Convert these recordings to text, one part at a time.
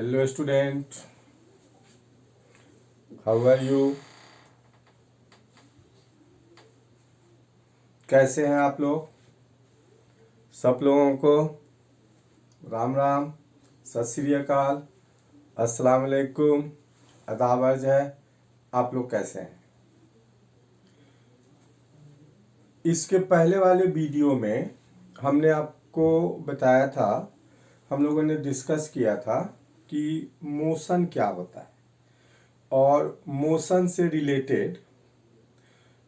Hello student, how are you? कैसे हैं आप लोग? सब लोगों को राम राम, सत श्री अकाल, अस्सलाम वालेकुम, आदाब अर्ज है। आप लोग कैसे हैं? इसके पहले वाले वीडियो में हमने आपको बताया था, हम लोगों ने डिस्कस किया था कि मोशन क्या होता है, और मोशन से रिलेटेड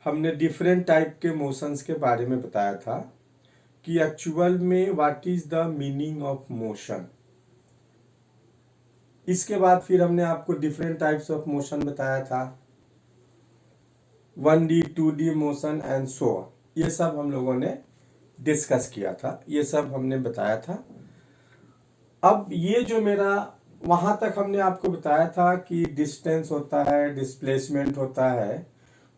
हमने डिफरेंट टाइप के मोशंस के बारे में बताया था कि एक्चुअल में what is the meaning of motion. इसके बाद फिर हमने आपको डिफरेंट टाइप्स ऑफ मोशन बताया था, 1D 2D motion and so on. ये सब हम लोगों ने डिस्कस किया था, ये सब हमने बताया था। अब ये जो मेरा वहां तक हमने आपको बताया था कि डिस्टेंस होता है, डिस्प्लेसमेंट होता है,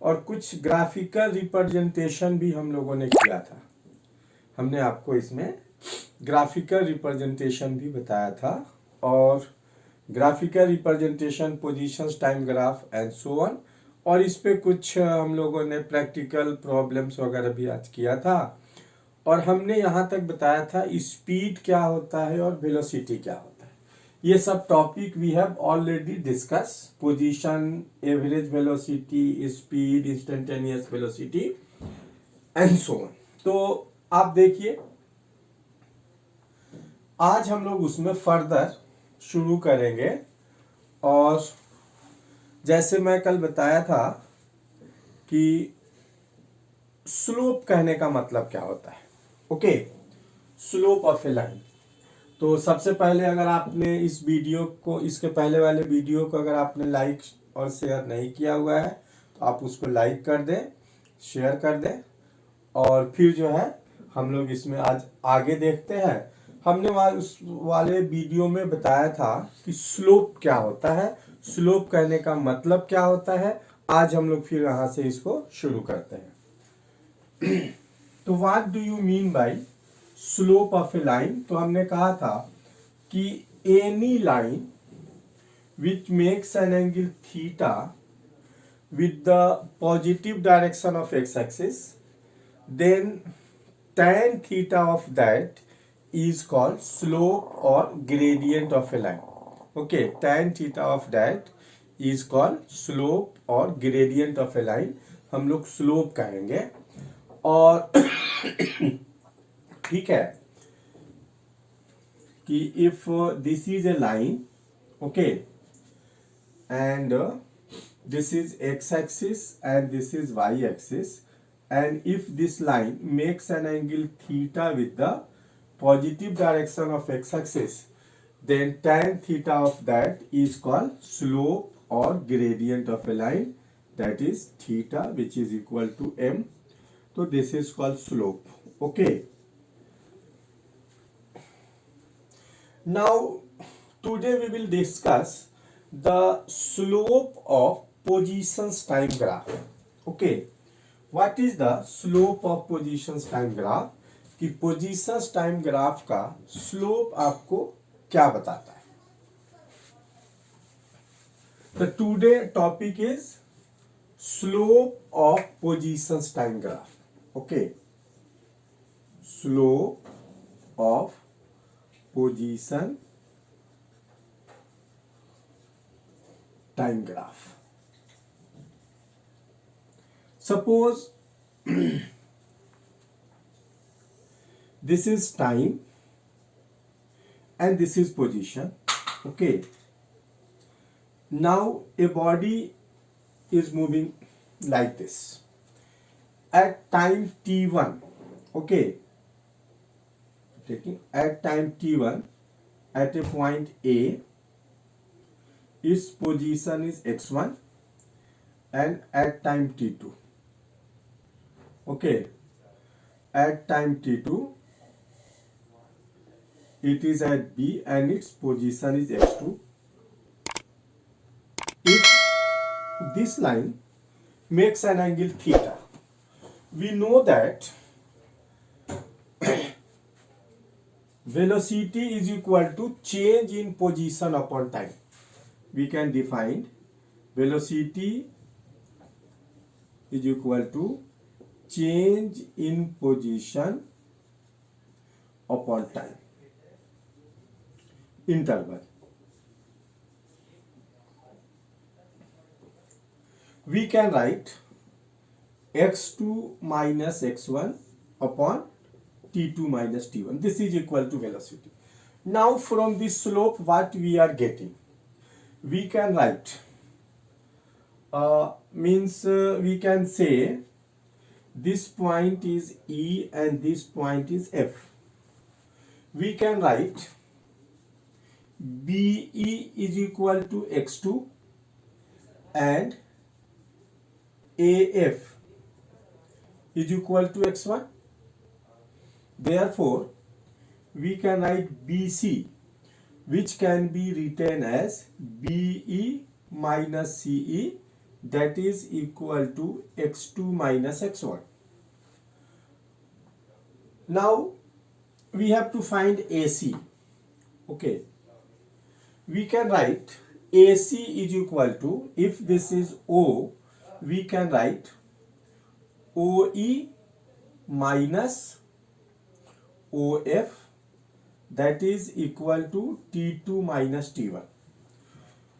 और कुछ ग्राफिकल रिप्रेजेंटेशन भी हम लोगों ने किया था। हमने आपको इसमें ग्राफिकल रिप्रेजेंटेशन भी बताया था, और graphical representation, positions, time graph and so on. और इस पे कुछ हम लोगों ने प्रैक्टिकल प्रॉब्लम्स वगैरह भी आज किया था। और हमने यहाँ तक बताया था स्पीड क्या होता है और वेलोसिटी क्या होता है। ये सब topic we have already discuss, position, average velocity, speed, instantaneous velocity and so on. तो आप देखिए, आज हम लोग उसमें फर्दर शुरू करेंगे। और जैसे मैं कल बताया था कि स्लोप कहने का मतलब क्या होता है। Okay, slope of A line. तो सबसे पहले अगर आपने इस वीडियो को, इसके पहले वाले वीडियो को अगर आपने लाइक और शेयर नहीं किया हुआ है तो आप उसको लाइक कर दें, शेयर कर दें। और फिर जो है हम लोग इसमें आज आगे देखते हैं। हमने उस वाले वीडियो में बताया था कि स्लोप क्या होता है, स्लोप कहने का मतलब क्या होता है। आज हम लोग फिर यहाँ से इसको शुरू करते हैं। तो what do you mean by slope of A line? तो हमने कहा था कि any line which makes an angle theta with the positive direction of x-axis, then tan theta of that is called slope or gradient of a line. Okay, tan theta of that is called slope or gradient of a line. हम लोग slope कहेंगे। और ठीक है कि if this is a line, okay, and this is x-axis and this is y-axis, and if this line makes an angle theta with the positive direction of x-axis, then tan theta of that is called slope or gradient of a line, that is theta, which is equal to m. So this is called slope. Okay, now today we will discuss the slope of positions time graph. Okay, what is the slope of positions time graph? कि positions time graph का slope आपको क्या बताता है। The today topic is slope of positions time graph. Okay, slope of position time graph. Suppose this is time and this is position. Okay, now a body is moving like this at time t1. Okay, taking at time t1 at a point A, its position is x1, and at time t2, okay, at time t2 it is at B and its position is x2. If this line makes an angle theta, we know that velocity is equal to change in position upon time. We can define velocity is equal to change in position upon time interval. We can write x2 minus x1 upon t2 minus t1. This is equal to velocity. Now from this slope what we are getting, we can write we can say this point is E and this point is F. We can write BE is equal to x2 and AF is equal to x1. Therefore, we can write BC, which can be written as BE minus CE, that is equal to x2 minus x1. Now, we have to find AC. Okay. We can write AC is equal to, if this is O, we can write OE minus OF, that is equal to T2 minus T1.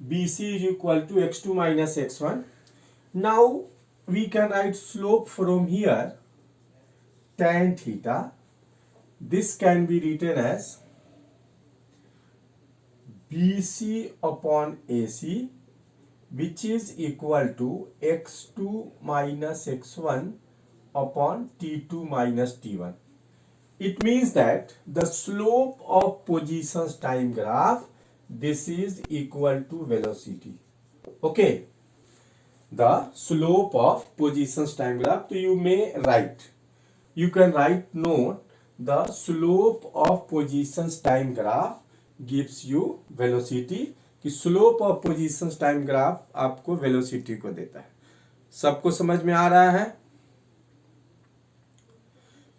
BC is equal to x2 minus x1. Now we can write slope from here, tan theta. This can be written as BC upon AC, which is equal to x2 minus x1 upon t2 minus t1. It means that the slope of positions time graph, this is equal to velocity. Okay, the slope of positions time graph. So you can write note, the slope of positions time graph gives you velocity. कि slope of positions time graph आपको velocity को देता है. सबको समझ में आ रहा है?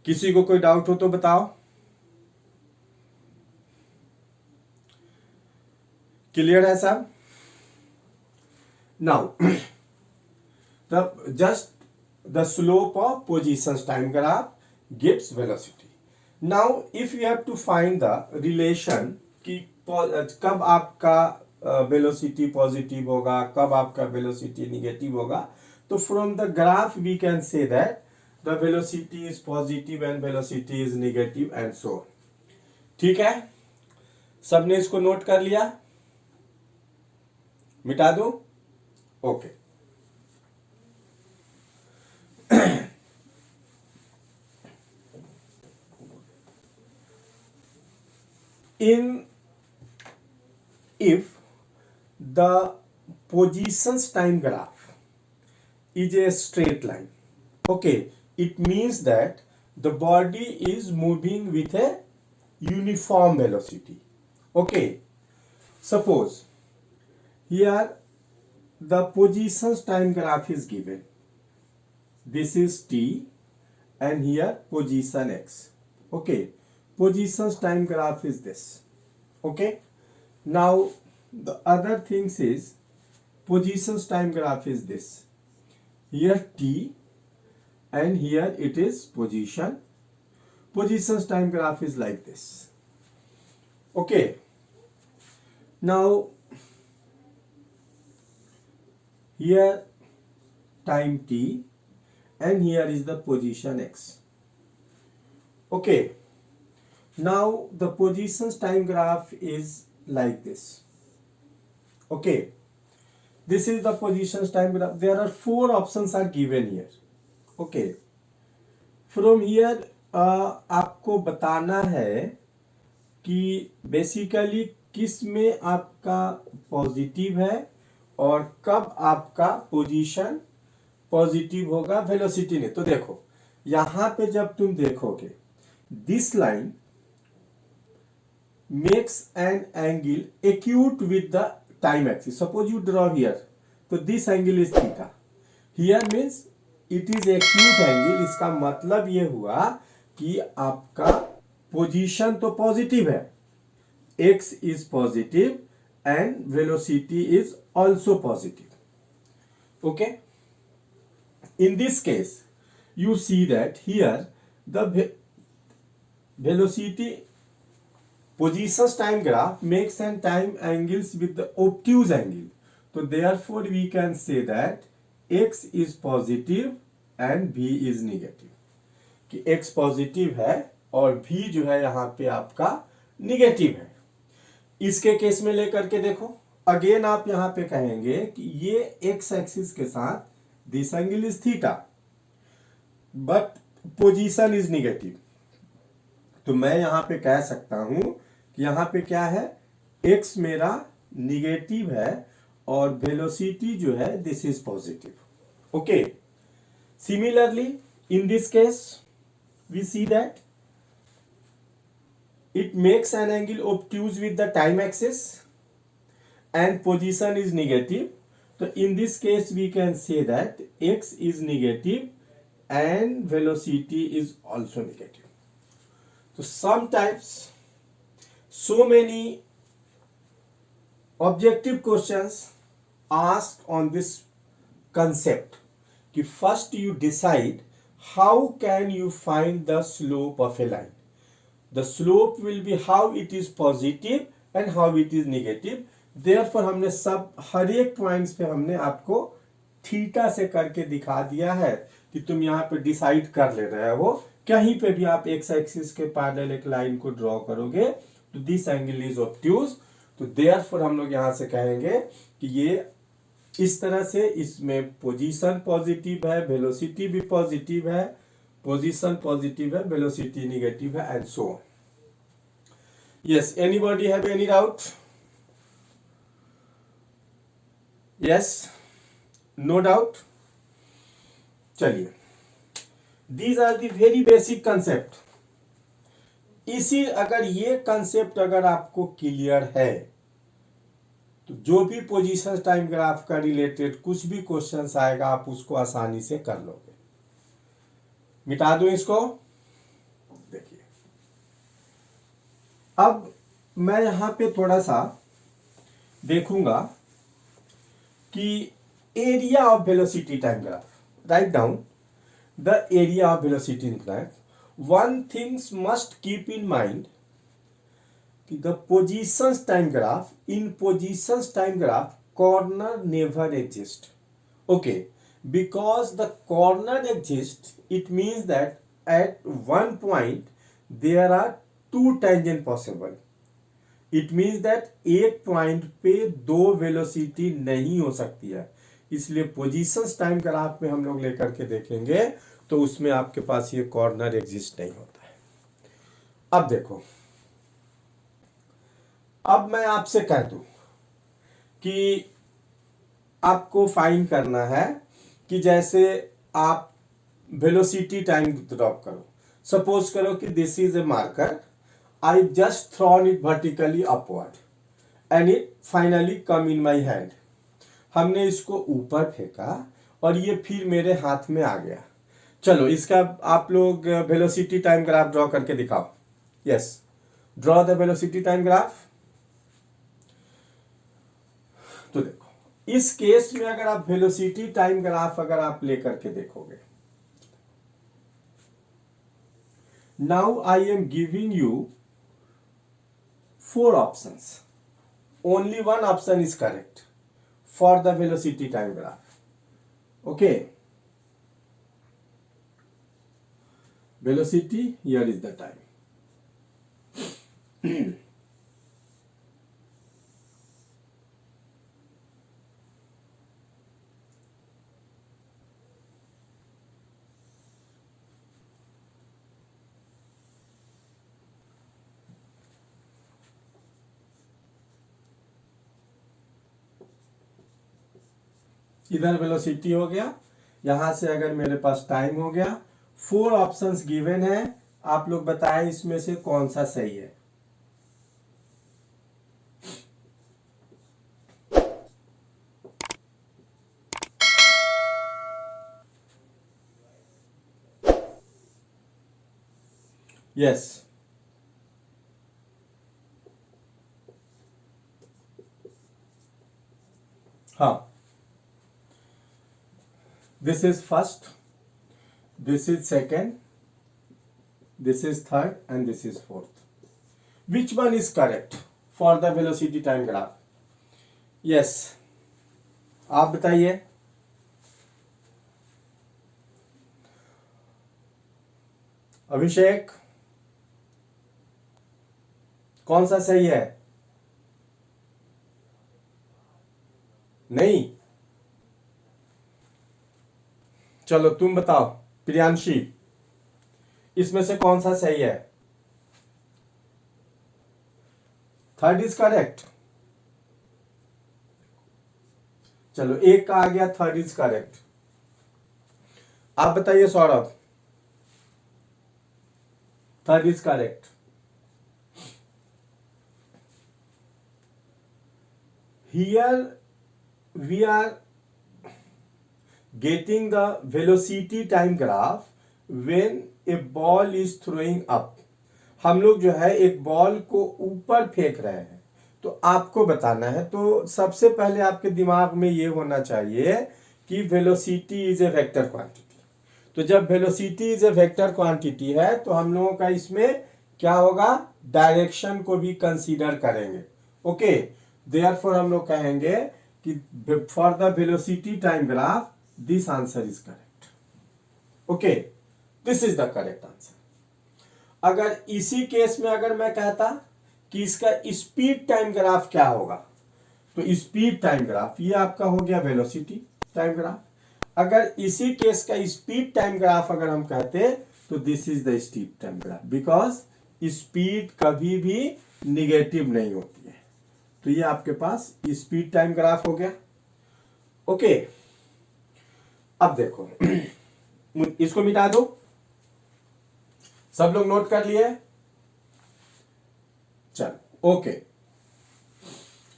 किसी को कोई डाउट हो तो बताओ. क्लियर है सब? Now the slope of positions time graph gives velocity. Now if you have to find the relation कि कब आपका वेलोसिटी पॉजिटिव होगा, कब आपका वेलोसिटी निगेटिव होगा, तो from the graph we can say that the velocity is positive and velocity is negative and so. ठीक है, सबने इसको नोट कर लिया? मिटा दो. Okay. If the positions time graph is a straight line, okay, it means that the body is moving with a uniform velocity. Okay, suppose here the positions time graph is given. This is t and here position x. Okay, positions time graph is this. Okay, now the other things is positions time graph is this. Here t and here it is position. Positions time graph is like this. Okay, now here time t and here is the position x. Okay, now the positions time graph is like this. Okay, this is the positions time graph. There are 4 options are given here. Okay, from here आपको बताना है कि basically किस में आपका positive है और कब आपका पोजीशन पॉजिटिव होगा वेलोसिटी ने. तो देखो यहां पे जब तुम देखोगे this line makes an angle acute with the time axis. Suppose you draw here, so this angle is theta. Here means it is acute angle. इसका मतलब ये हुआ कि आपका पोजीशन तो पॉजिटिव है, x is positive and velocity is also positive. Okay, in this case you see that here the velocity positions time graph makes and time angles with the obtuse angle. So therefore we can say that x is positive and v is negative, कि x positive है और v जो है यहाँ पे आपका negative है। इसके केस में लेकर के देखो, अगेन आप यहाँ पे कहेंगे कि ये x एक्सिस के साथ this angle is theta but position is negative. तो मैं यहाँ पे कह सकता हूं कि यहाँ पे क्या है, x मेरा निगेटिव है और वेलोसिटी जो है this is positive. Okay, similarly in this case we see that it makes an angle obtuse with the time axis and position is negative. So in this case we can say that x is negative and velocity is also negative. So sometimes so many objective questions asked on this concept कि first you decide how can you find the slope of a line. The slope will be how it is positive and how it is negative. Therefore हमने सब हर एक points पे हमने आपको theta से करके दिखा दिया है कि तुम यहाँ पे डिसाइड कर ले रहे हो। कहीं पे भी आप एक्स एक्सिस के पैरेलल एक लाइन को ड्रॉ करोगे तो दिस एंगल इज ऑब्ट्यूज। तो देयरफॉर हम लोग यहाँ से कहेंगे कि ये इस तरह से, इसमें पोजीशन पॉजिटिव है, वेलोसिटी भी पॉजिटिव है, पोजीशन पॉजिटिव है, वेलोसिटी नेगेटिव है and so on. Yes, anybody have any doubt? Yes, no doubt? चलिए, these are the very basic concept. इसी अगर ये कंसेप्ट अगर आपको क्लियर है तो जो भी पोजीशन टाइम ग्राफ का रिलेटेड कुछ भी क्वेश्चंस आएगा आप उसको आसानी से कर लोगे। मिटा दूं इसको। देखिए, अब मैं यहां पे थोड़ा सा देखूंगा कि area of velocity time graph, right down the area of velocity graph. One things must keep in mind कि the positions time graph, in positions time graph corner never exist. Okay, because the corner exists, it means that at one point there are two tangent possible. It means that एक point पे दो velocity नहीं हो सकती है, इसलिए positions time graph में हम लोग लेकर के देखेंगे तो उसमें आपके पास ये कॉर्नर एग्जिस्ट नहीं होता है। अब देखो, अब मैं आपसे कह दूं कि आपको फाइंड करना है कि जैसे आप वेलोसिटी टाइम ड्रॉप करो, सपोज करो कि this is a marker, I just throne it vertically upward and it finally come in my hand. हमने इसको ऊपर फेंका और ये फिर मेरे हाथ में आ गया। चलो इसका आप लोग वेलोसिटी टाइम ग्राफ ड्रॉ करके दिखाओ। Yes, draw the velocity time graph. तो देखो, इस केस में अगर आप वेलोसिटी टाइम ग्राफ अगर आप लेकर के देखोगे, now I am giving you 4 options, only one option is correct for the velocity time graph. Okay, velocity, here is the time. इधर वेलोसिटी हो गया, यहां से अगर मेरे पास टाइम हो गया। 4 ऑप्शंस गिवन है, आप लोग बताएं इसमें से कौन सा सही है। यस, हाँ, this is first, this is second, this is third and this is fourth. Which one is correct for the velocity time graph? Yes, आप बताइए. अभिषेक, कौन सा सही है? नहीं, चलो तुम बताओ. प्रियांशी, इसमें से कौन सा सही है? Third is correct. चलो, एक का आ गया, थर्ड इज करेक्ट. आप बताइए Saurabh. Third is correct. Here we are getting the velocity time graph when a ball is throwing up. हम लोग जो है एक बॉल को ऊपर फेंक रहे हैं, तो आपको बताना है. तो सबसे पहले आपके दिमाग में ये होना चाहिए कि velocity is a vector quantity. तो जब velocity is a vector quantity है तो हम लोगों का इसमें क्या होगा, डायरेक्शन को भी कंसीडर करेंगे. ओके, देयरफॉर हम लोग कहेंगे कि for the velocity time graph this answer is correct. Okay, this is the correct answer. अगर इसी केस में अगर मैं कहता कि इसका स्पीड टाइम ग्राफ क्या होगा, तो स्पीड टाइम ग्राफ ये आपका हो गया वेलोसिटी टाइम ग्राफ. अगर इसी केस का स्पीड टाइम ग्राफ अगर हम कहते तो this is the speed time graph, because speed कभी भी निगेटिव नहीं होती है. तो ये आपके पास स्पीड टाइम ग्राफ हो गया. ओके, अब देखो इसको मिटा दो. सब लोग नोट कर लिए? चलो, ओके.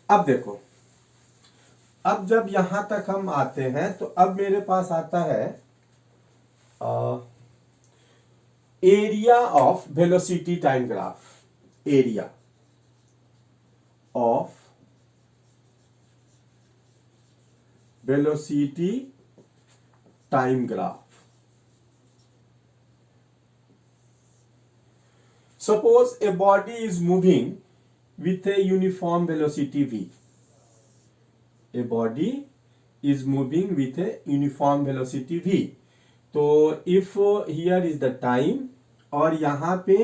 अब देखो, अब जब यहां तक हम आते हैं तो अब मेरे पास आता है area of velocity time graph. Area of velocity time graph. Suppose a body is moving with a uniform velocity v. A body is moving with a uniform velocity v. तो if here is the time और यहां पे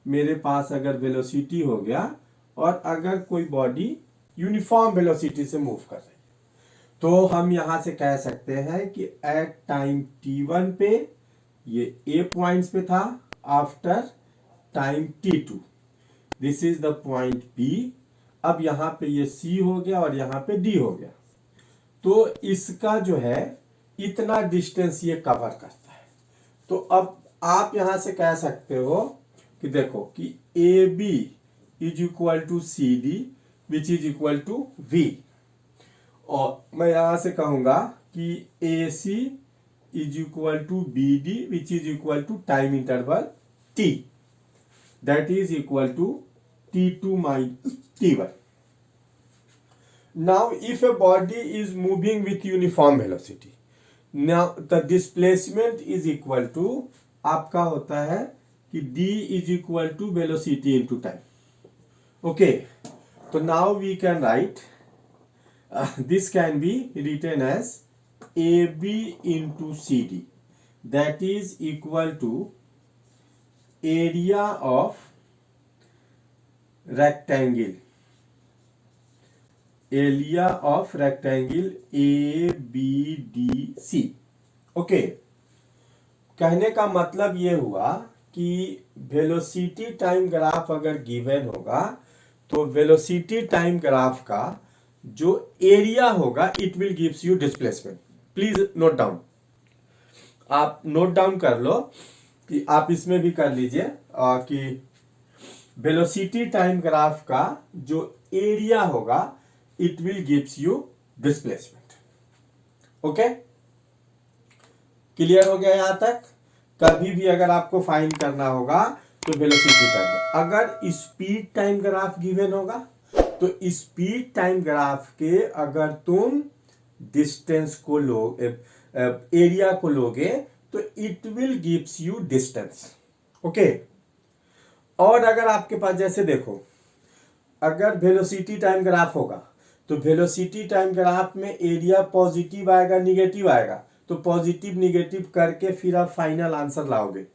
मेरे पास अगर velocity हो गया और अगर कोई बॉडी यूनिफॉर्म वेलोसिटी से मूव कर रही है, तो हम यहां से कह सकते हैं कि एट टाइम t1 पे ये a पॉइंट्स पे था, after time t2 this is the point b. अब यहां पे ये c हो गया और यहां पे d हो गया. तो इसका जो है इतना डिस्टेंस ये कवर करता है. तो अब आप यहां से कह सकते हो कि देखो कि AB is equal to CD which is equal to V. और मैं यहां से कहूंगा कि AC is equal to BD which is equal to time interval T, that is equal to T2 minus T1. Now if a body is moving with uniform velocity, now the displacement is equal to आपका होता है कि d is equal to velocity into time. Okay, so now we can write this can be written as AB into CD, that is equal to area of rectangle, area of rectangle ABDC. Okay, कहने का मतलब ये हुआ कि velocity time graph अगर given होगा तो velocity time graph का जो एरिया होगा it will gives you displacement. Please note down, आप नोट डाउन कर लो कि आप इसमें भी कर लीजिए कि वेलोसिटी टाइम ग्राफ का जो एरिया होगा it will gives you displacement. Okay, clear हो गया यहां तक? कभी भी अगर आपको फाइंड करना होगा तो वेलोसिटी टाइम, अगर स्पीड टाइम ग्राफ गिवन होगा तो स्पीड टाइम ग्राफ के अगर तुम डिस्टेंस को एरिया को लोगे तो it will gives you distance. Okay, और अगर आपके पास जैसे देखो, अगर वेलोसिटी टाइम ग्राफ होगा तो वेलोसिटी टाइम ग्राफ में एरिया पॉजिटिव आएगा निगेटिव आएगा, तो पॉजिटिव निगेटिव करके फिर आप फाइनल आंसर लाओगे।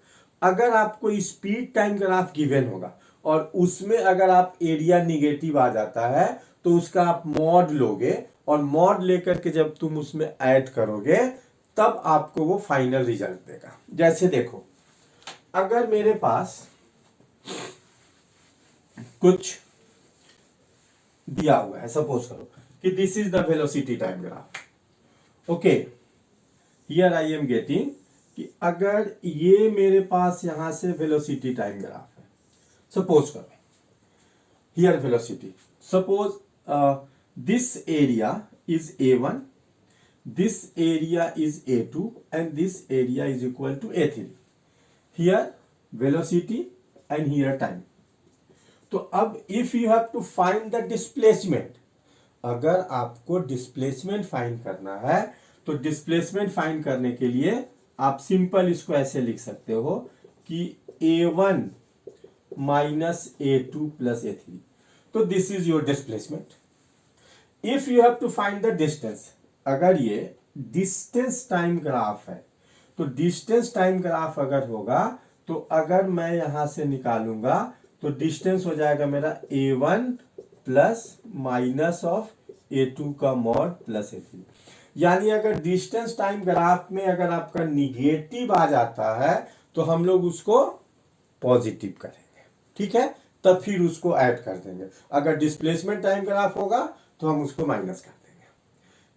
अगर आपको स्पीड टाइम ग्राफ गिवन होगा और उसमें अगर आप एरिया निगेटिव आ जाता है तो उसका आप मॉड लोगे और मॉड लेकर के जब तुम उसमें ऐड करोगे तब आपको वो फाइनल रिजल्ट देगा। जैसे देखो, अगर मेरे पास कुछ दिया हुआ है, सपोज करो कि this is the velocity time graph. Okay, here I am getting कि अगर ये मेरे पास यहां से वेलोसिटी टाइम ग्राफ है, सपोज करो here velocity, suppose this area is A1, this area is A2 and this area is equal to A3. Here velocity and here time. तो अब if you have to find the displacement, अगर आपको displacement find करना है तो displacement find करने के लिए आप सिंपल इसको ऐसे लिख सकते हो कि A1 minus A2 plus A3, तो this is your displacement. If you have to find the distance, अगर ये डिस्टेंस टाइम ग्राफ है तो डिस्टेंस टाइम ग्राफ अगर होगा तो अगर मैं यहां से निकालूंगा तो डिस्टेंस हो जाएगा मेरा A1 plus minus of A2 का मॉड प्लस A3। यानी अगर डिस्टेंस टाइम ग्राफ में अगर आपका निगेटिव आ जाता है तो हम लोग उसको पॉजिटिव करेंगे, ठीक है, तब फिर उसको ऐड कर देंगे। अगर डिस्प्लेसमेंट टाइम ग्राफ होगा तो हम उसको माइनस कर देंगे।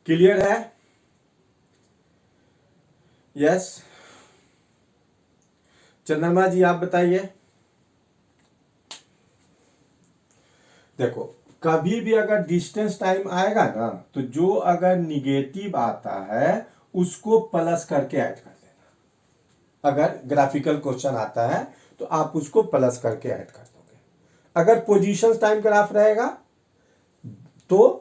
क्लियर है? यस, चंद्रमा जी आप बताइए। देखो, कभी भी अगर डिस्टेंस टाइम आएगा ना तो जो अगर निगेटिव आता है उसको प्लस करके ऐड कर देना। अगर ग्राफिकल क्वेश्चन आता है तो आप उसको प्लस करके ऐड कर दोगे। अगर पोजीशन टाइम ग्राफ रहेगा तो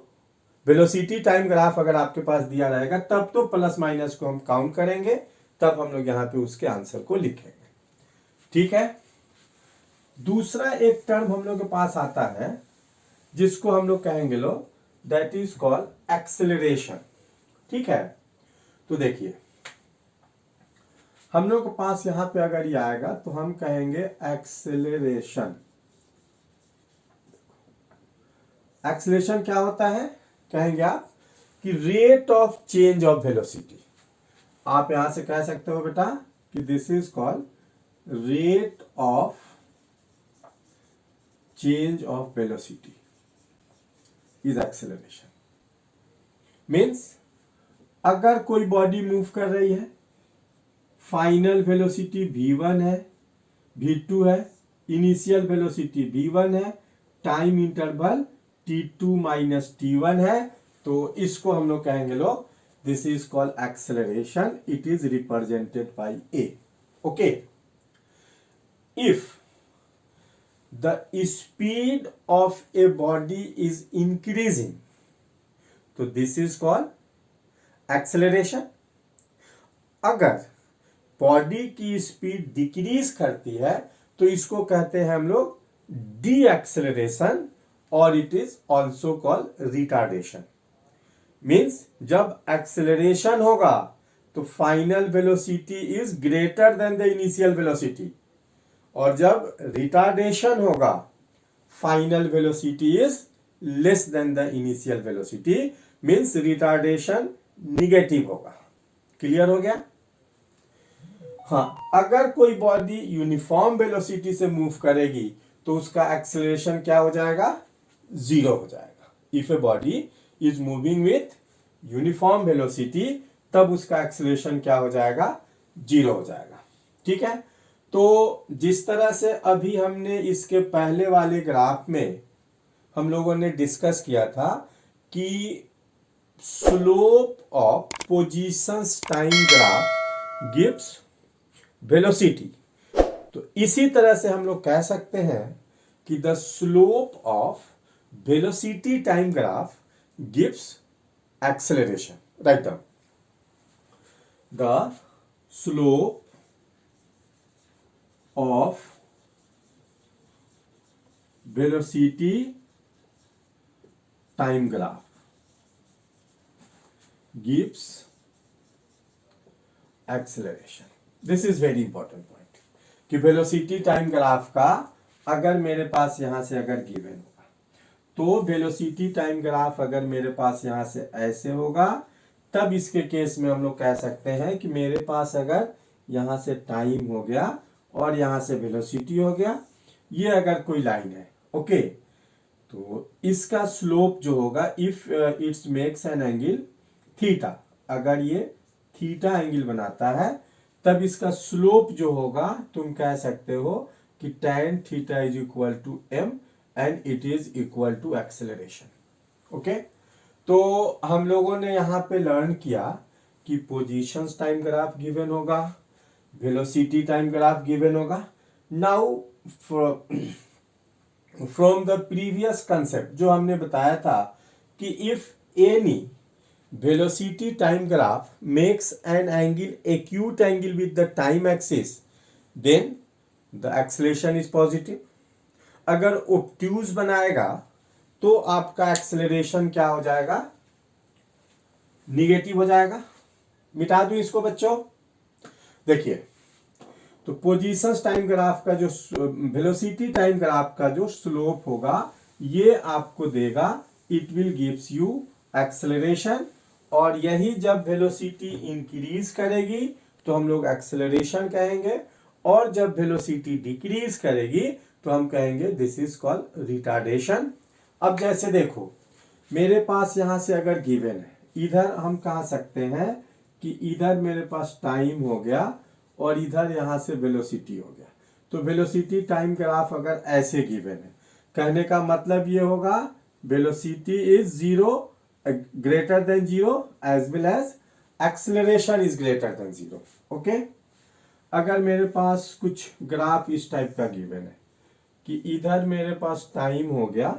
वेलोसिटी टाइम ग्राफ अगर आपके पास दिया रहेगा तब तो प्लस माइनस को हम काउंट करेंगे, तब हम लोग यहां पे उसके आंसर को लिखेंगे, ठीक है। दूसरा एक टर्म हम लोग के पास आता है जिसको हम लोग कहेंगे लो दैट इज कॉल्ड एक्सेलरेशन, ठीक है। तो देखिए, हम लोग के पास यहां पे अगर ये आएगा तो हम कहेंगे एक्सेलरेशन। एक्सेलरेशन क्या होता है? कहेंगे आप कि rate of change of velocity. आप यहां से कह सकते हो बेटा कि this is called rate of change of velocity is acceleration. Means अगर कोई बॉडी मूव कर रही है, फाइनल वेलोसिटी v1 है, v2 है, इनिशियल वेलोसिटी v1 है, time interval t2 minus t1 है, तो इसको हम लोग कहेंगे लोग this is called acceleration. It is represented by a। Okay, if the speed of a body is increasing तो दिस इज कॉल्ड एक्सेलरेशन। अगर बॉडी की स्पीड डिक्रीज करती है तो इसको कहते हैं हम लोग डी एक्सेलरेशन, और it is also called retardation. Means जब एक्सेलरेशन होगा तो final velocity is greater than the initial velocity, और जब रिटार्डेशन होगा final velocity is less than the initial velocity, means retardation negative होगा। क्लियर हो गया? हाँ, अगर कोई बॉडी यूनिफॉर्म वेलोसिटी से मूव करेगी तो उसका एक्सेलरेशन क्या हो जाएगा? जीरो हो जाएगा। If a body is moving with uniform velocity तब उसका एक्सेलरेशन क्या हो जाएगा? जीरो हो जाएगा, ठीक है। तो जिस तरह से अभी हमने इसके पहले वाले ग्राफ में हम लोगों ने डिस्कस किया था कि slope of position time graph gives velocity, तो इसी तरह से हम लोग कह सकते हैं कि the slope of velocity time graph gives acceleration. Right down the slope of velocity time graph gives acceleration. This is very important point कि वेलोसिटी टाइम ग्राफ का अगर मेरे पास यहां से अगर गिवन होगा तो वेलोसिटी टाइम ग्राफ अगर मेरे पास यहां से ऐसे होगा तब इसके केस में हम लोग कह सकते हैं कि मेरे पास अगर यहां से टाइम हो गया और यहां से वेलोसिटी हो गया, ये अगर कोई लाइन है, ओके, तो इसका स्लोप जो होगा if it's makes an angle theta, अगर ये थीटा एंगल बनाता है तब इसका स्लोप जो होगा तुम कह सकते हो कि tan theta is equal to m and it is equal to acceleration. Okay, तो हम लोगों ने यहां पे लर्न किया कि पोजीशंस टाइम ग्राफ गिवन होगा, वेलोसिटी टाइम ग्राफ गिवन होगा। Now from the previous concept जो हमने बताया था कि if any velocity time graph makes an angle acute angle with the time axis then the acceleration is positive। अगर obtuse बनाएगा तो आपका acceleration क्या हो जाएगा, निगेटिव हो जाएगा। मिटा दूं इसको बच्चों, देखिए तो पोजीशंस टाइम ग्राफ का जो वेलोसिटी टाइम ग्राफ का जो स्लोप होगा ये आपको देगा it will gives you acceleration, और यही जब वेलोसिटी इंक्रीज करेगी तो हम लोग एक्सेलरेशन कहेंगे, और जब वेलोसिटी डिक्रीज करेगी तो हम कहेंगे दिस इज कॉल्ड रिटार्डेशन। अब जैसे देखो मेरे पास यहां से अगर गिवन है, इधर हम कह सकते हैं कि इधर मेरे पास टाइम हो गया और इधर यहां से वेलोसिटी हो गया, तो वेलोसिटी टाइम ग्राफ अगर ऐसे गिवन है, कहने का मतलब ये होगा velocity is zero greater than zero as well as acceleration is greater than zero। Okay, अगर मेरे पास कुछ ग्राफ इस टाइप का गिवन है कि इधर मेरे पास टाइम हो गया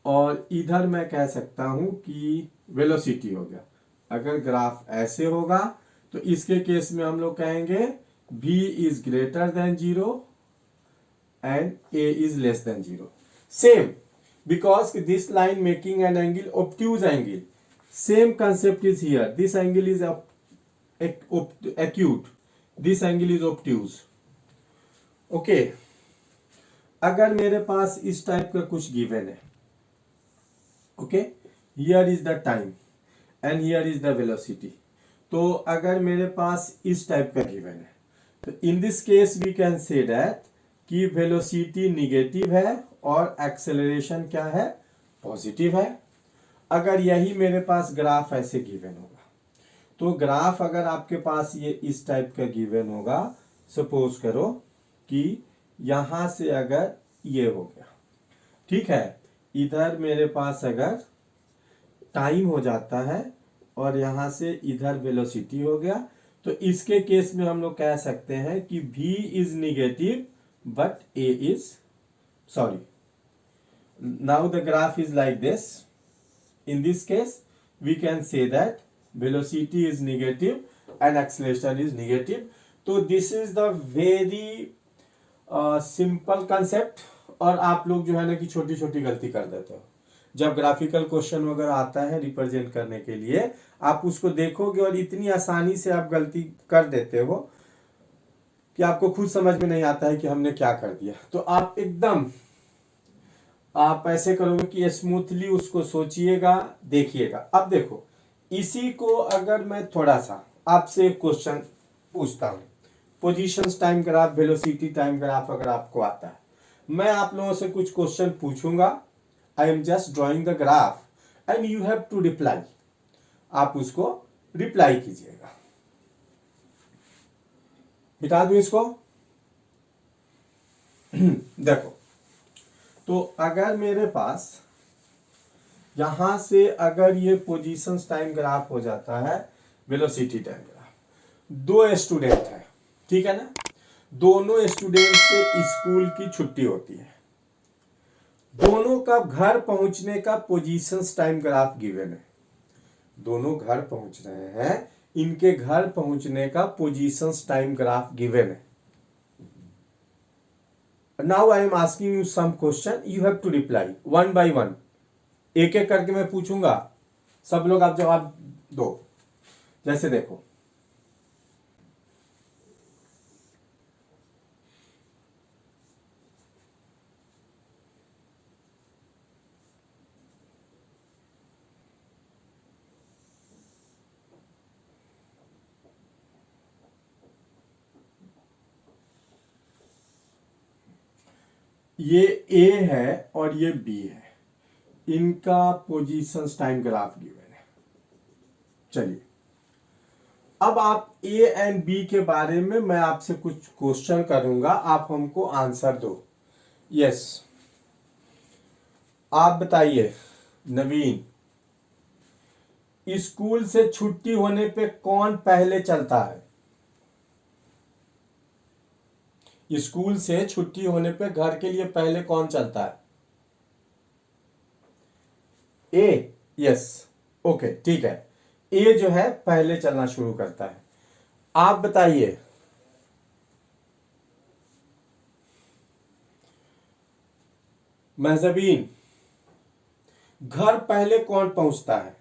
और इधर मैं कह सकता हूं कि वेलोसिटी हो गया, अगर ग्राफ ऐसे होगा तो इसके केस में हम लोग कहेंगे v is greater than zero and a is less than zero। Same because this line making an angle obtuse angle, same concept is here, this angle is acute, this angle is obtuse। okay, अगर मेरे पास इस type का कुछ given है, okay, here is the time and here is the velocity, तो अगर मेरे पास इस टाइप का गिवन है तो in this case we can say that कि वेलोसिटी निगेटिव है और एक्सेलरेशन क्या है, पॉजिटिव है। अगर यही मेरे पास ग्राफ ऐसे गिवन होगा, तो ग्राफ अगर आपके पास ये इस टाइप का गिवन होगा, सपोज करो कि यहां से अगर ये हो गया, ठीक है, इधर मेरे पास अगर टाइम हो जाता है और यहां से इधर वेलोसिटी हो गया, तो इसके केस में हम लोग कह सकते हैं कि v is negative but a is, sorry, now the graph is like this, in this case we can say that velocity is negative and acceleration is negative। तो this is the very simple concept, और आप लोग जो है ना कि छोटी छोटी गलती कर देते हो जब ग्राफिकल क्वेश्चन वगैरह आता है रिप्रेजेंट करने के लिए, आप उसको देखोगे और इतनी आसानी से आप गलती कर देते हो कि आपको खुद समझ में नहीं आता है कि हमने क्या कर दिया। तो आप एकदम आप ऐसे करोगे कि स्मूथली उसको सोचिएगा, देखिएगा। अब देखो इसी को अगर मैं थोड़ा सा आपसे एक क्वेश्चन पूछता हूं, positions time graph, velocity time graph अगर आपको आता है, मैं आप लोगों से कुछ क्वेश्चन पूछूंगा, I am just drawing the graph and you have to reply, आप उसको रिप्लाई कीजिएगा। मिटा दूं इसको देखो, तो अगर मेरे पास यहां से अगर ये पोजीशंस टाइम ग्राफ हो जाता है, वेलोसिटी टाइम ग्राफ, दो स्टूडेंट है, ठीक है ना, दोनों स्टूडेंट से स्कूल की छुट्टी होती है, दोनों का घर पहुंचने का पोजीशंस टाइम ग्राफ गिवन है, दोनों घर पहुंच रहे हैं, इनके घर पहुंचने का पोजीशंस टाइम ग्राफ गिवन है। Now I am asking you some question, you have to reply one by one. एक एक करके मैं पूछूंगा, सब लोग आप जवाब दो। जैसे देखो, ये ए है और ये बी है, इनका पोजीशन टाइम ग्राफ गिवन है। चलिए, अब आप ए एंड बी के बारे में मैं आपसे कुछ क्वेश्चन करूंगा, आप हमको आंसर दो। यस, आप बताइए नवीन, स्कूल से छुट्टी होने पे कौन पहले चलता है? स्कूल से छुट्टी होने पे घर के लिए पहले कौन चलता है? ए, यस, ओके, ठीक है, ए जो है पहले चलना शुरू करता है। आप बताइए महजबीन, घर पहले कौन पहुंचता है?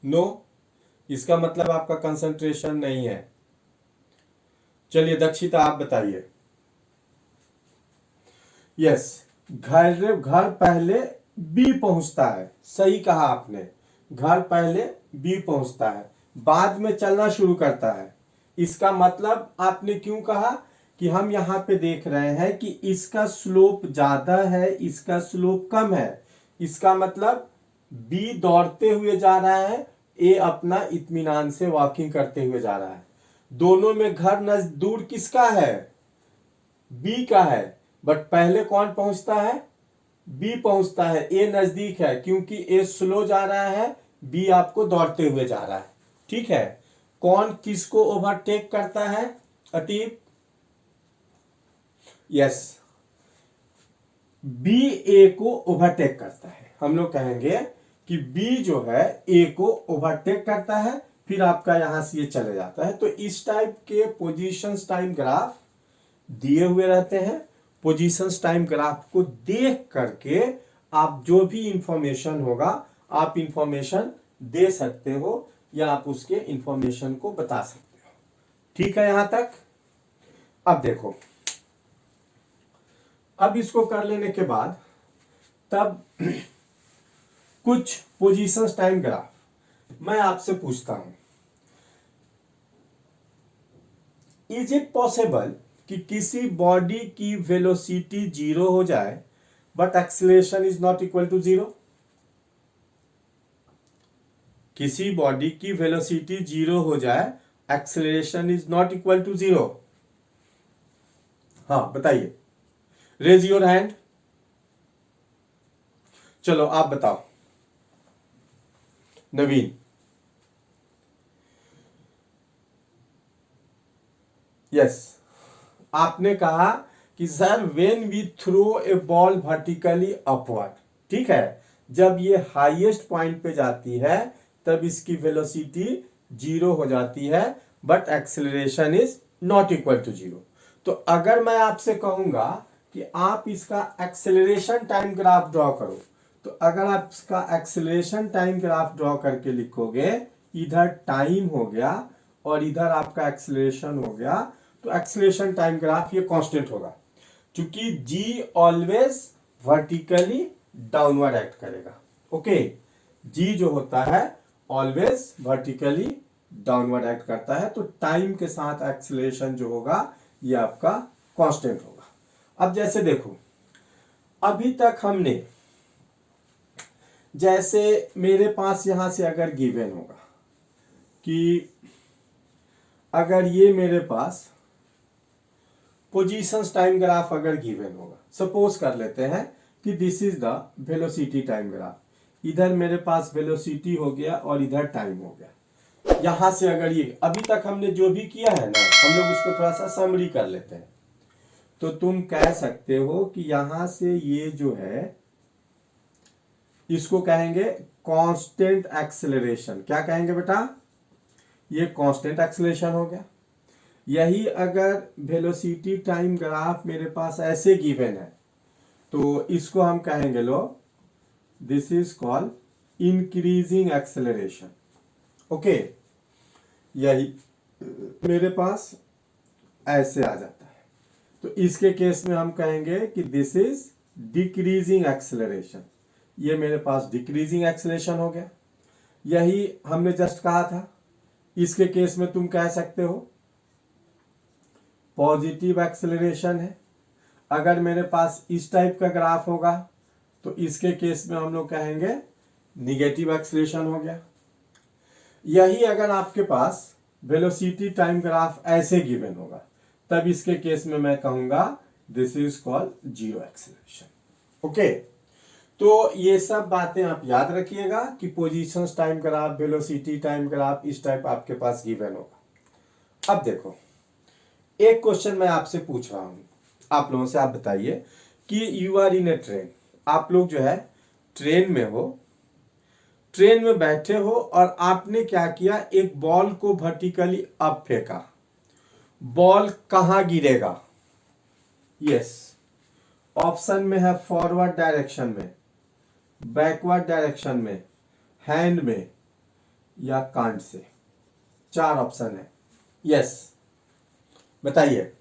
नो, इसका मतलब आपका कंसंट्रेशन नहीं है। चलिए दक्षिता, आप बताइए। यस, घर पहले बी पहुंचता है, सही कहा आपने, घर पहले बी पहुंचता है, बाद में चलना शुरू करता है। इसका मतलब आपने क्यों कहा कि हम यहां पे देख रहे हैं कि इसका स्लोप ज्यादा है, इसका स्लोप कम है। इसका मतलब बी दौड़ते हुए जा रहा है, ए अपना इत्मीनान से वॉकिंग करते हुए जा रहा है। दोनों में घर दूर किसका है? बी का है, बट पहले कौन पहुंचता है? बी पहुंचता है। ए नजदीक है क्योंकि ए स्लो जा रहा है, बी आपको दौड़ते हुए जा रहा है। ठीक है, कौन किसको ओवरटेक करता है अतीब? यस, बी ए को ओवरटेक करता है। हम लोग कहेंगे कि बी जो है ए को ओवरटेक करता है, फिर आपका यहां से ये चले जाता है। तो इस टाइप के पोजीशंस टाइम ग्राफ दिए हुए रहते हैं। पोजीशंस टाइम ग्राफ को देख करके आप जो भी इंफॉर्मेशन होगा आप इंफॉर्मेशन दे सकते हो या आप उसके इंफॉर्मेशन को बता सकते हो। ठीक है यहां तक? अब देखो, अब इसको कर लेने के बाद तब कुछ पोजीशंस टाइम ग्राफ मैं आपसे पूछता हूं, इज इट पॉसिबल कि किसी बॉडी की वेलोसिटी 0 हो जाए but acceleration is not equal to 0? किसी बॉडी की वेलोसिटी 0 हो जाए, acceleration is not equal to 0? हाँ बताइए, रेज योर हैंड। चलो आप बताओ नवीन। यस, आपने कहा कि sir when we throw a ball vertically upward, ठीक है, जब ये हाईएस्ट पॉइंट पे जाती है तब इसकी वेलोसिटी 0 हो जाती है but acceleration is not equal to 0। तो अगर मैं आपसे कहूंगा कि आप इसका एक्सेलरेशन टाइम ग्राफ ड्रॉ करो, तो अगर आप इसका एक्सेलरेशन टाइम ग्राफ ड्रॉ करके लिखोगे, इधर टाइम हो गया और इधर आपका एक्सेलरेशन हो गया, तो एक्सेलरेशन टाइम ग्राफ ये कांस्टेंट होगा क्योंकि जी ऑलवेज वर्टिकली डाउनवर्ड एक्ट करेगा। ओके, जी जो होता है ऑलवेज वर्टिकली डाउनवर्ड एक्ट करता है, तो टाइम के साथ एक्सेलरेशन जो होगा ये आपका कांस्टेंट होगा। अब जैसे देखो, अभी तक हमने, जैसे मेरे पास यहां से अगर गिवन होगा कि अगर ये मेरे पास पोजीशंस टाइम ग्राफ अगर गिवन होगा, सपोज कर लेते हैं कि this is the velocity time graph, इधर मेरे पास वेलोसिटी हो गया और इधर टाइम हो गया। यहां से अगर ये अभी तक हमने जो भी किया है ना, हम लोग उसको थोड़ा सा समरी कर लेते हैं। तो तुम कह सकते हो कि यहां से ये जो है इसको कहेंगे कांस्टेंट एक्सेलरेशन। क्या कहेंगे बेटा? ये कांस्टेंट एक्सेलरेशन हो गया। यही अगर वेलोसिटी टाइम ग्राफ मेरे पास ऐसे गिवन है तो इसको हम कहेंगे, लो, this is called increasing acceleration. Okay, यही मेरे पास ऐसे आ जाता है तो इसके केस में हम कहेंगे कि दिस इज डिक्रीजिंग एक्सेलरेशन। ये मेरे पास डिक्रीजिंग एक्सेलरेशन हो गया। यही हमने जस्ट कहा था, इसके केस में तुम कह सकते हो पॉजिटिव एक्सेलरेशन है। अगर मेरे पास इस टाइप का ग्राफ होगा तो इसके केस में हम लोग कहेंगे निगेटिव एक्सेलरेशन हो गया। यही अगर आपके पास वेलोसिटी टाइम ग्राफ ऐसे गिवन होगा तब इसके केस में मैं कहूंगा this is called zero acceleration. Okay, तो ये सब बातें आप याद रखिएगा कि position time graph, velocity time graph इस टाइप आपके पास गिवन होगा। अब देखो, एक क्वेश्चन मैं आपसे पूछ रहा हूं, आप लोगों से, आप बताइए कि you are in a train. आप लोग जो है ट्रेन में हो, ट्रेन में बैठे हो और आपने क्या किया, एक बॉल को वर्टिकली अप फेंका। बॉल कहां गिरेगा? यस, ऑप्शन में है फॉरवर्ड डायरेक्शन में, बैकवर्ड डायरेक्शन में, हैंड में या कांड से। 4 ऑप्शन है। यस, बताइए।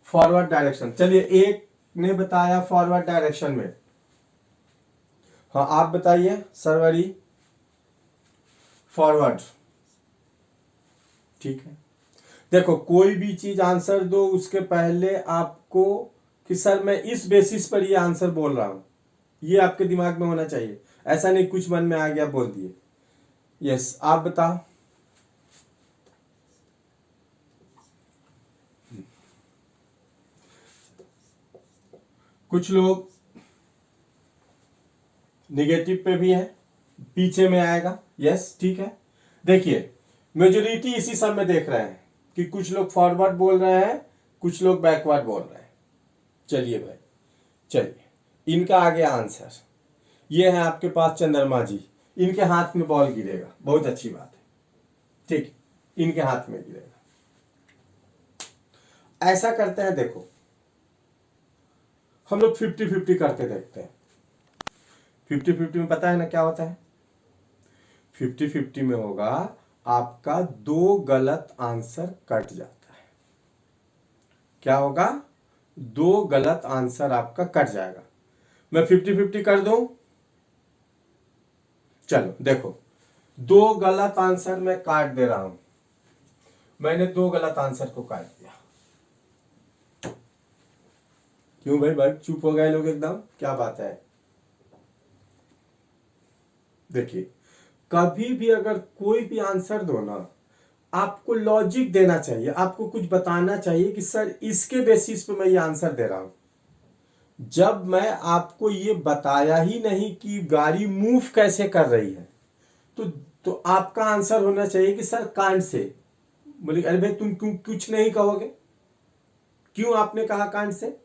Forward direction. चलिए, एक ने बताया फॉरवर्ड डायरेक्शन में। हाँ, आप बताइए सरवरी। फॉरवर्ड, ठीक है। देखो, कोई भी चीज आंसर दो उसके पहले आपको कि सर मैं इस बेसिस पर ये आंसर बोल रहा हूं, ये आपके दिमाग में होना चाहिए। ऐसा नहीं कुछ मन में आ गया बोल दिए। यस, आप बताओ। कुछ लोग निगेटिव पे भी हैं, पीछे में आएगा। यस, ठीक है। देखिए, मेजोरिटी इसी सब में देख रहे हैं कि कुछ लोग फॉरवर्ड बोल रहे हैं, कुछ लोग बैकवर्ड बोल रहे हैं। चलिए भाई, चलिए, इनका आ गया आंसर। ये है आपके पास चंद्रमा जी, इनके हाथ में बॉल गिरेगा। बहुत अच्छी बात है, ठीक, इनके हाथ में गिरेगा। ऐसा करते हैं, देखो हम लोग 50-50 करके देखते हैं। 50-50 में पता है ना क्या होता है? 50-50 में होगा आपका 2 गलत आंसर कट जाता है। क्या होगा? 2 गलत आंसर आपका कट जाएगा। मैं 50-50 कर दूं? चलो देखो, 2 गलत आंसर मैं काट दे रहा हूं। मैंने 2 गलत आंसर को काट दिया। क्यों भाई चुप हो गए लोग एकदम? क्या बात है? देखिए, कभी भी अगर कोई भी आंसर दो ना, आपको लॉजिक देना चाहिए, आपको कुछ बताना चाहिए कि सर इसके बेसिस पे मैं ये आंसर दे रहा हूं। जब मैं आपको ये बताया ही नहीं कि गाड़ी मूव कैसे कर रही है तो आपका आंसर होना चाहिए कि सर कांड से। बोले अरे भाई तुम क्यों कुछ नहीं कहोगे? क्यों आपने कहा कांड से?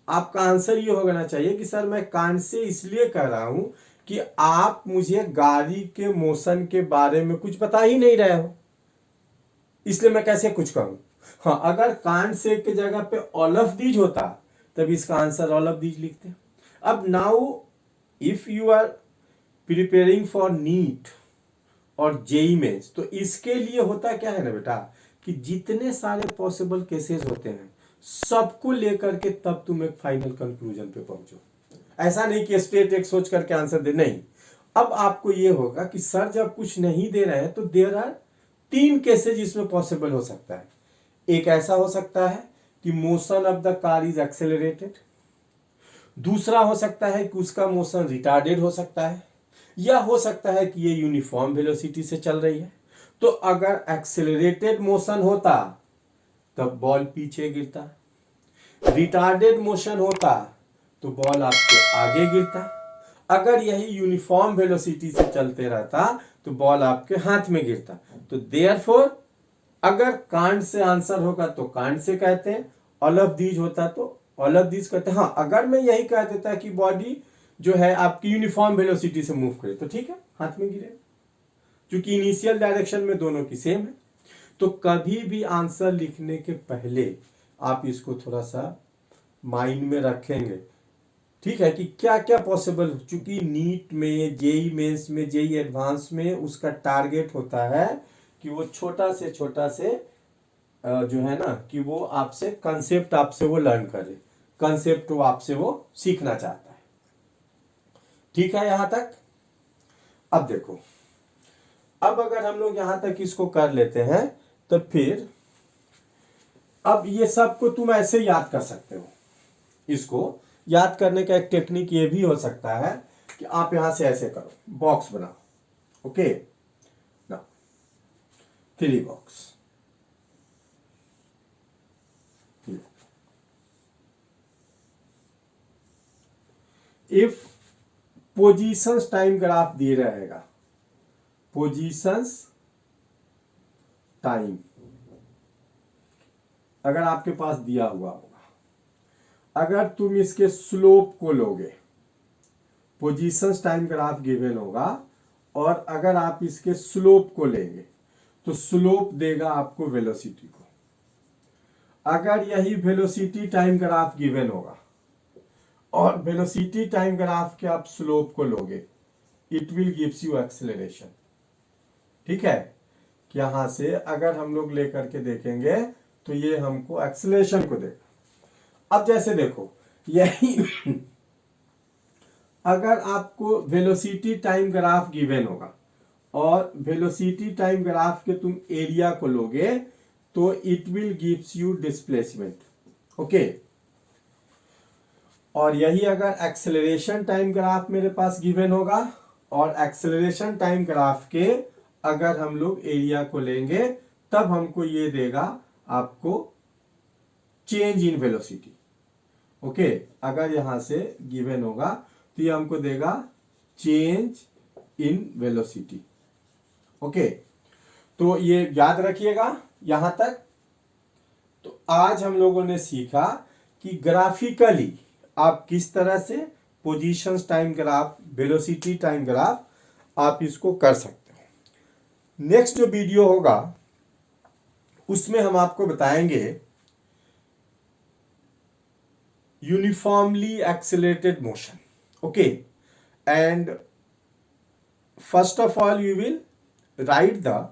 आपका आंसर ये होना चाहिए कि सर मैं कांड से इसलिए कह रहा हूं कि आप मुझे गाड़ी के मोशन के बारे में कुछ बता ही नहीं रहे हो, इसलिए मैं कैसे कुछ कहूं। हाँ, अगर कांड से की जगह पे ऑल ऑफ दीज होता तब इसका आंसर ऑल ऑफ दीज लिखते। अब now if you are preparing for NEET और जेई मेंस, तो इसके लिए होता क्या है ना बेटा, कि जितने सारे पॉसिबल केसेस होते हैं सबको लेकर के तब तुम एक फाइनल कंक्लूजन पे पहुंचो। ऐसा नहीं कि स्ट्रेट एक सोच करके आंसर दे, नहीं। अब आपको ये होगा कि सर जब कुछ नहीं दे रहे हैं तो देयर आर 3 केसेज इसमें पॉसिबल हो सकता है। एक ऐसा हो सकता है कि motion of the car is accelerated, दूसरा हो सकता है कि उसका मोशन रिटार्डेड हो सकता है, या हो सकता है कि ये यूनिफॉर्म वेलोसिटी से चल रही है। तो अगर एक्सेलरेटेड मोशन होता तब बॉल पीछे गिरता, रिटार्डेड मोशन होता तो बॉल आपके आगे गिरता, अगर यही यूनिफॉर्म वेलोसिटी से चलते रहता तो बॉल आपके हाथ में गिरता। तो देयरफॉर अगर कांड से आंसर होगा तो कांड से कहते हैं, ऑल ऑफ दीज होता तो ऑल ऑफ दिस करते हैं। हाँ, अगर मैं यही कह देता कि बॉडी जो है आपकी यूनिफॉर्म वेलोसिटी से मूव करे तो ठीक है, हाथ में गिरे, क्योंकि इनिशियल डायरेक्शन में दोनों की सेम है। तो कभी भी आंसर लिखने के पहले आप इसको थोड़ा सा माइंड में रखेंगे, ठीक है, कि क्या क्या पॉसिबल, चूंकि नीट में, जेई मेंस में, जेई एडवांस में उसका टारगेट होता है कि वो छोटा से जो है ना कि वो आपसे कंसेप्ट आपसे वो लर्न करे, कंसेप्ट वो आपसे वो सीखना चाहता है। ठीक है यहां तक। अब देखो, अब अगर हम लोग यहां तक इसको कर लेते हैं तो फिर अब ये सब को तुम ऐसे याद कर सकते हो। इसको याद करने का एक टेक्निक ये भी हो सकता है कि आप यहां से ऐसे करो, बॉक्स बनाओ। ओके ना, 3 box, if positions time graph दिए रहेगा, पोजीशंस टाइम अगर आपके पास दिया हुआ होगा, अगर तुम इसके स्लोप को लोगे, पोजीशंस टाइम ग्राफ गिवन होगा, और अगर आप इसके स्लोप को लेंगे तो स्लोप देगा आपको वेलोसिटी को। अगर यही वेलोसिटी टाइम ग्राफ गिवन होगा और वेलोसिटी टाइम ग्राफ के आप स्लोप को लोगे, it will gives you acceleration. ठीक है, कि यहां से अगर हम लोग लेकर के देखेंगे तो ये हमको एक्सेलरेशन को देगा। अब जैसे देखो, यही अगर आपको वेलोसिटी टाइम ग्राफ गिवन होगा और वेलोसिटी टाइम ग्राफ के तुम एरिया को लोगे तो it will gives you displacement. Okay, और यही अगर एक्सेलरेशन टाइम ग्राफ मेरे पास गिवन होगा और एक्सेलरेशन टाइम ग्राफ के अगर हम लोग एरिया को लेंगे तब हमको ये देगा आपको चेंज इन वेलोसिटी। ओके, अगर यहां से गिवन होगा तो ये हमको देगा चेंज इन वेलोसिटी। ओके, तो ये याद रखिएगा यहां तक। तो आज हम लोगों ने सीखा कि ग्राफिकली आप किस तरह से positions time graph, velocity time graph आप इसको कर सकते हो। नेक्स्ट जो वीडियो होगा उसमें हम आपको बताएंगे uniformly accelerated motion. Okay, and first of all you will write the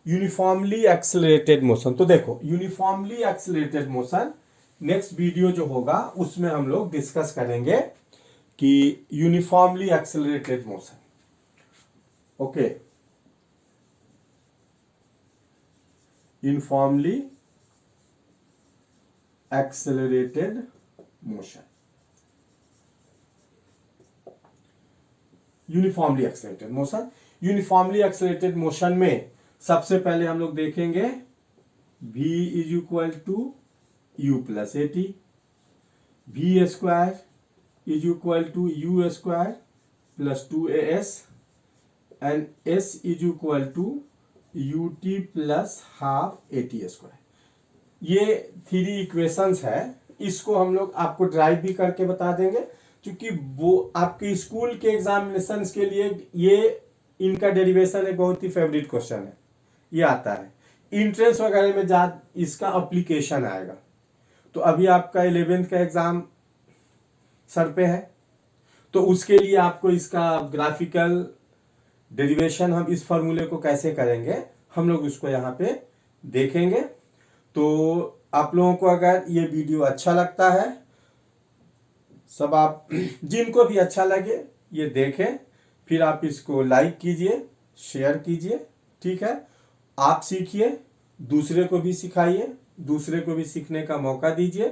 uniformly accelerated motion. तो देखो, uniformly accelerated motion next video जो होगा उसमें हम लोग डिस्कस करेंगे कि uniformly accelerated motion. Okay, uniformly accelerated motion, uniformly accelerated motion. Uniformly accelerated motion में सबसे पहले हम लोग देखेंगे v is equal to u plus a t, v square is equal to u square plus 2as and s is equal to u t plus half a t square. ये 3 equations है। इसको हम लोग आपको ड्राइव भी करके बता देंगे, क्योंकि वो आपके स्कूल के एग्जामिनेशन के लिए ये इनका डेरिवेशन एक बहुत ही फेवरेट क्वेश्चन है, ये आता है इंट्रेंस वगैरह में जा इसका अप्लीकेशन आएगा। तो अभी आपका 11th का एग्जाम सर पे है, तो उसके लिए आपको इसका ग्राफिकल डेरिवेशन, हम इस फॉर्मूले को कैसे करेंगे हम लोग उसको यहाँ पे देखेंगे। तो आप लोगों को अगर ये वीडियो अच्छा लगता है, सब आप जिनको भी अच्छा लगे ये देखें, फिर आप इसको लाइक कीजिए, शेयर कीजिए। ठीक है, आप सीखिए, दूसरे को भी सिखाइए, दूसरे को भी सीखने का मौका दीजिए।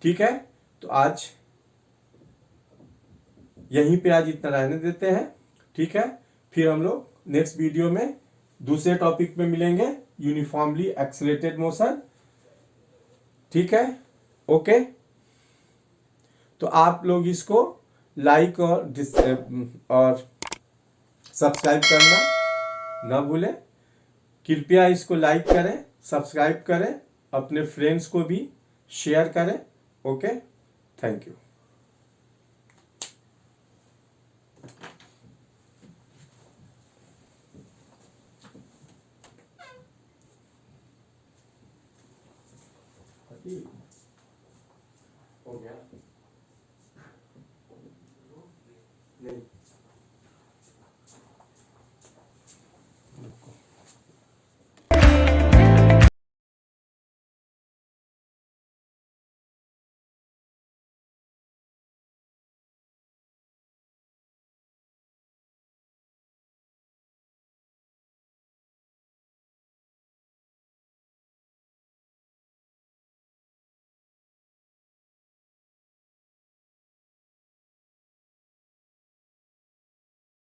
ठीक है, तो आज यहीं पे आज इतना रहने देते हैं। ठीक है, फिर हम लोग नेक्स्ट वीडियो में दूसरे टॉपिक पे मिलेंगे, यूनिफॉर्मली एक्सेलरेटेड मोशन। ठीक है, ओके, तो आप लोग इसको लाइक और सब्सक्राइब करना ना भूलें। कृपया इसको लाइक करें, सब्सक्राइब करें, अपने फ्रेंड्स को भी शेयर करें। Okay, thank you. हो गया।